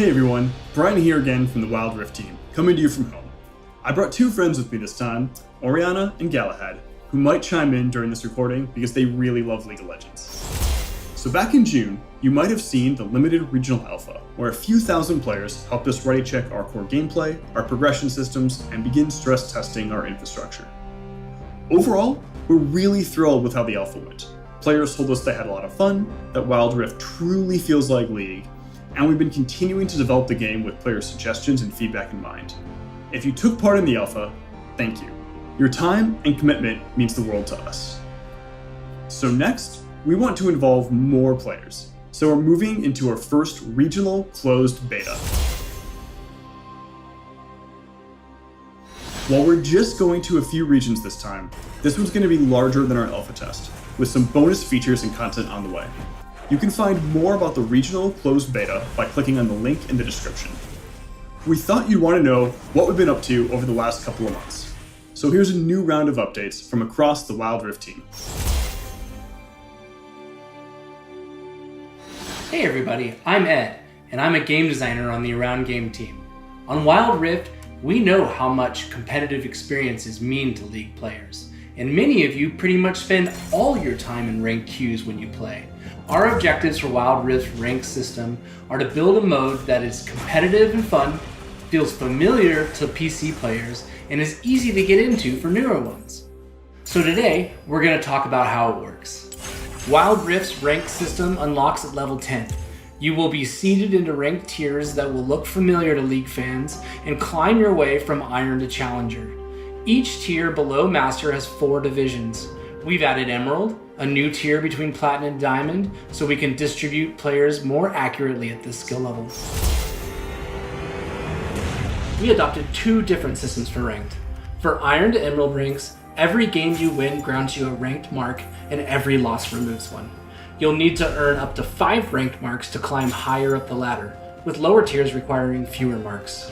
Hey everyone, Brian here again from the Wild Rift team, coming to you from home. I brought two friends with me this time, Oriana and Galahad, who might chime in during this recording because they really love League of Legends. So back in June, you might have seen the limited regional alpha, where a few thousand players helped us ready check our core gameplay, our progression systems, and begin stress testing our infrastructure. Overall, we're really thrilled with how the alpha went. Players told us they had a lot of fun, that Wild Rift truly feels like League, and we've been continuing to develop the game with player suggestions and feedback in mind. If you took part in the alpha, thank you. Your time and commitment means the world to us. So next, we want to involve more players. So we're moving into our first regional closed beta. While we're just going to a few regions this time, this one's going to be larger than our alpha test, with some bonus features and content on the way. You can find more about the regional closed beta by clicking on the link in the description. We thought you'd want to know what we've been up to over the last couple of months. So here's a new round of updates from across the Wild Rift team. Hey everybody, I'm Ed, and I'm a game designer on the Around Game team. On Wild Rift, we know how much competitive experiences mean to League players, and many of you pretty much spend all your time in ranked queues when you play. Our objectives for Wild Rift's ranked system are to build a mode that is competitive and fun, feels familiar to PC players, and is easy to get into for newer ones. So today, we're going to talk about how it works. Wild Rift's ranked system unlocks at level 10. You will be seeded into ranked tiers that will look familiar to League fans and climb your way from Iron to Challenger. Each tier below Master has 4 divisions. We've added Emerald, a new tier between Platinum and Diamond, so we can distribute players more accurately at this skill level. We adopted 2 different systems for ranked. For Iron to Emerald ranks, every game you win grants you a ranked mark, and every loss removes one. You'll need to earn up to 5 ranked marks to climb higher up the ladder, with lower tiers requiring fewer marks.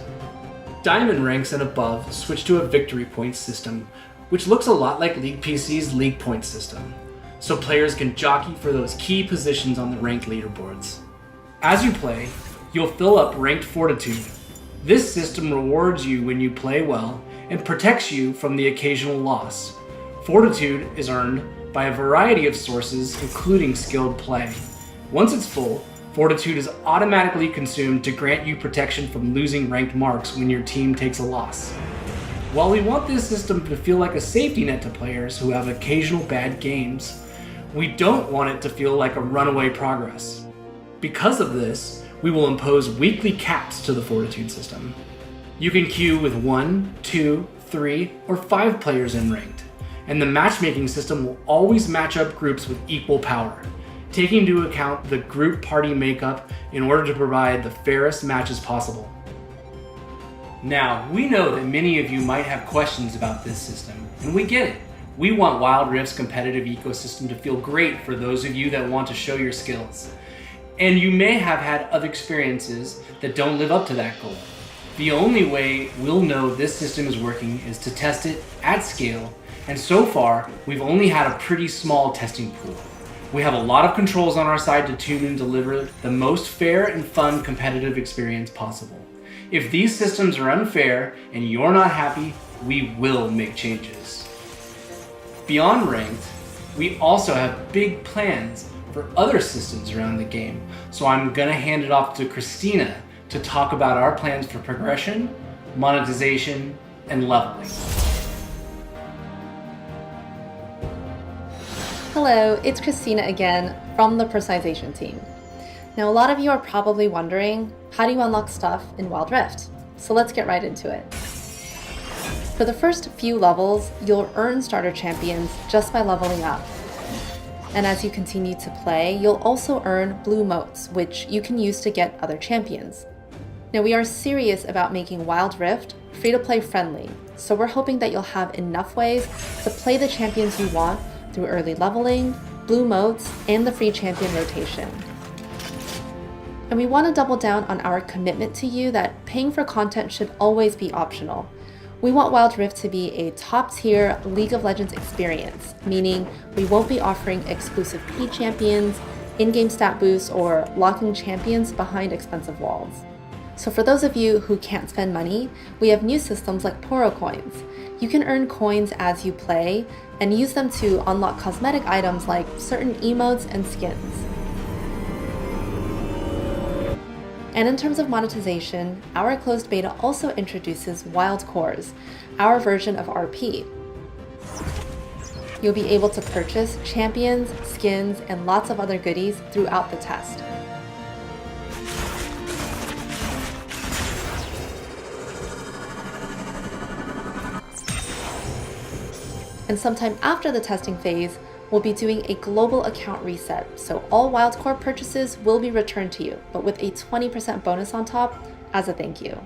Diamond ranks and above switch to a victory points system, which looks a lot like League PC's League Points system, so players can jockey for those key positions on the ranked leaderboards. As you play, you'll fill up ranked Fortitude. This system rewards you when you play well and protects you from the occasional loss. Fortitude is earned by a variety of sources, including skilled play. Once it's full, Fortitude is automatically consumed to grant you protection from losing ranked marks when your team takes a loss. While we want this system to feel like a safety net to players who have occasional bad games, we don't want it to feel like a runaway progress. Because of this, we will impose weekly caps to the Fortitude system. You can queue with 1, 2, 3, or 5 players in ranked, and the matchmaking system will always match up groups with equal power, taking into account the group party makeup in order to provide the fairest matches possible. Now, we know that many of you might have questions about this system, and we get it. We want Wild Rift's competitive ecosystem to feel great for those of you that want to show your skills. And you may have had other experiences that don't live up to that goal. The only way we'll know this system is working is to test it at scale, and so far, we've only had a pretty small testing pool. We have a lot of controls on our side to tune and deliver the most fair and fun competitive experience possible. If these systems are unfair and you're not happy, we will make changes. Beyond ranked, we also have big plans for other systems around the game, so I'm gonna hand it off to Christina to talk about our plans for progression, monetization, and leveling. Hello, it's Christina again from the personalization team. Now, a lot of you are probably wondering, how do you unlock stuff in Wild Rift? So let's get right into it. For the first few levels, you'll earn starter champions just by leveling up. And as you continue to play, you'll also earn blue motes, which you can use to get other champions. Now, we are serious about making Wild Rift free-to-play friendly, so we're hoping that you'll have enough ways to play the champions you want through early leveling, blue motes, and the free champion rotation. And we want to double down on our commitment to you that paying for content should always be optional. We want Wild Rift to be a top-tier League of Legends experience, meaning we won't be offering exclusive P champions, in-game stat boosts, or locking champions behind expensive walls. So for those of you who can't spend money, we have new systems like Poro Coins. You can earn coins as you play and use them to unlock cosmetic items like certain emotes and skins. And in terms of monetization, our closed beta also introduces Wild Cores, our version of RP. You'll be able to purchase champions, skins, and lots of other goodies throughout the test. And sometime after the testing phase, we'll be doing a global account reset, so all Wildcore purchases will be returned to you, but with a 20% bonus on top as a thank you.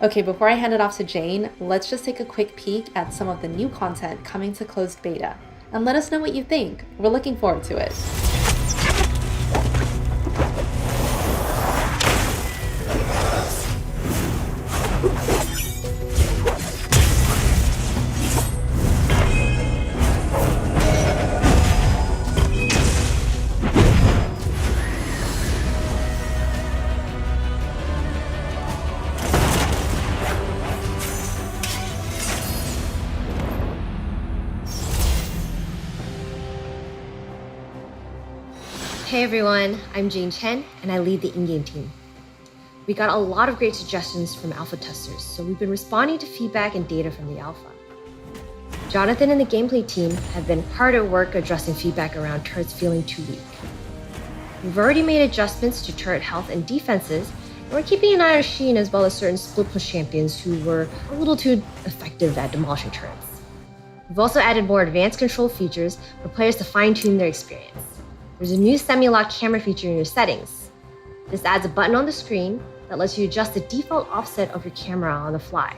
Okay, before I hand it off to Jane, let's just take a quick peek at some of the new content coming to closed beta, and let us know what you think. We're looking forward to it. Hey everyone, I'm Jane Chen and I lead the in-game team. We got a lot of great suggestions from alpha testers, so we've been responding to feedback and data from the alpha. Jonathan and the gameplay team have been hard at work addressing feedback around turrets feeling too weak. We've already made adjustments to turret health and defenses, and we're keeping an eye on Sheen as well as certain split push champions who were a little too effective at demolishing turrets. We've also added more advanced control features for players to fine-tune their experience. There's a new semi-lock camera feature in your settings. This adds a button on the screen that lets you adjust the default offset of your camera on the fly.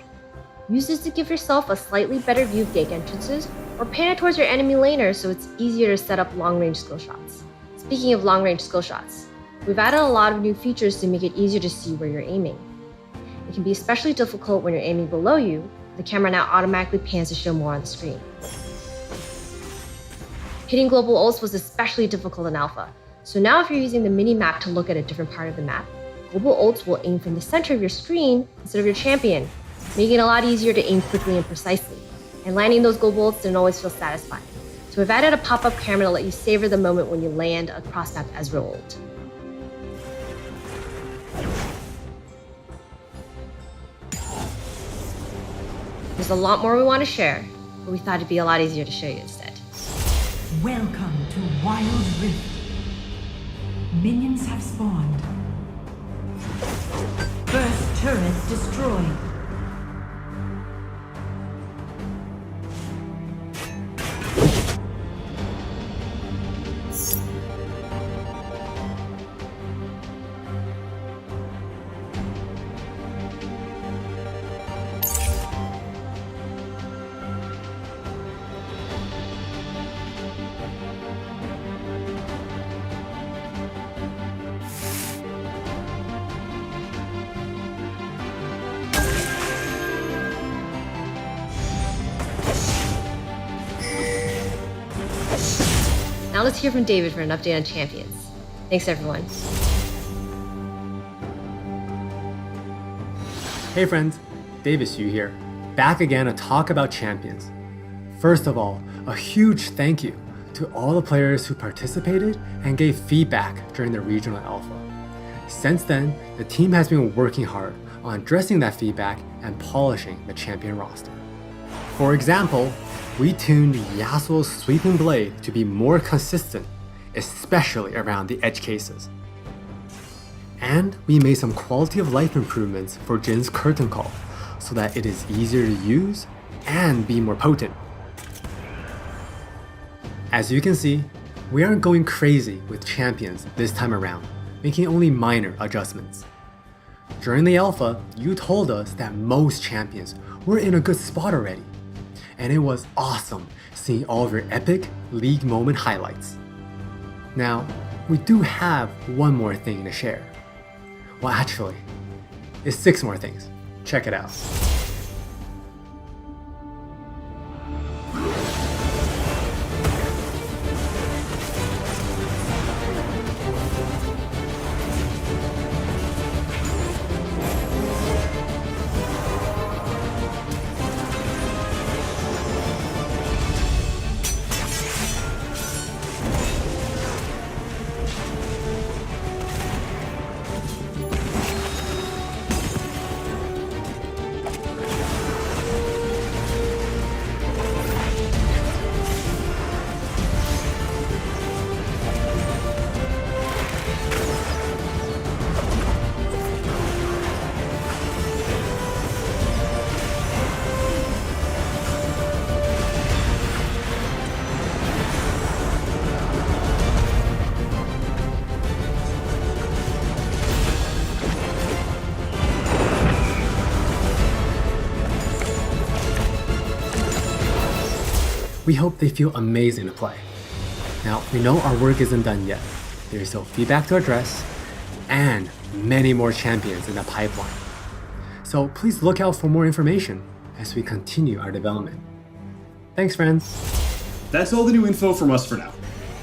Use this to give yourself a slightly better view of gate entrances or pan it towards your enemy laner so it's easier to set up long-range skill shots. Speaking of long-range skill shots, we've added a lot of new features to make it easier to see where you're aiming. It can be especially difficult when you're aiming below you. The camera now automatically pans to show more on the screen. Hitting global ults was especially difficult in alpha, so now if you're using the mini-map to look at a different part of the map, global ults will aim from the center of your screen instead of your champion, making it a lot easier to aim quickly and precisely. And landing those global ults didn't always feel satisfying. So we've added a pop-up camera to let you savor the moment when you land a cross-map Ezreal ult. There's a lot more we want to share, but we thought it'd be a lot easier to show you instead. Welcome to Wild Rift. Minions have spawned. First turret destroyed. Now let's hear from David for an update on champions. Thanks everyone. Hey friends, David Xu here, back again to talk about champions. First of all, a huge thank you to all the players who participated and gave feedback during the regional alpha. Since then, the team has been working hard on addressing that feedback and polishing the champion roster. For example, we tuned Yasuo's sweeping blade to be more consistent, especially around the edge cases. And we made some quality of life improvements for Jin's curtain call so that it is easier to use and be more potent. As you can see, we aren't going crazy with champions this time around, making only minor adjustments. During the alpha, you told us that most champions were in a good spot already, and it was awesome seeing all of your epic league moment highlights. Now, we do have one more thing to share. Well, actually, it's 6 more things. Check it out. we hope they feel amazing to play. Now, we know our work isn't done yet. There's still feedback to address, and many more champions in the pipeline. So please look out for more information as we continue our development. Thanks, friends. That's all the new info from us for now.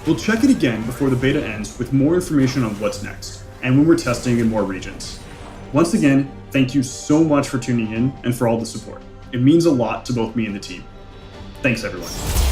We'll check it again before the beta ends with more information on what's next, and when we're testing in more regions. Once again, thank you so much for tuning in and for all the support. It means a lot to both me and the team. Thanks, everyone.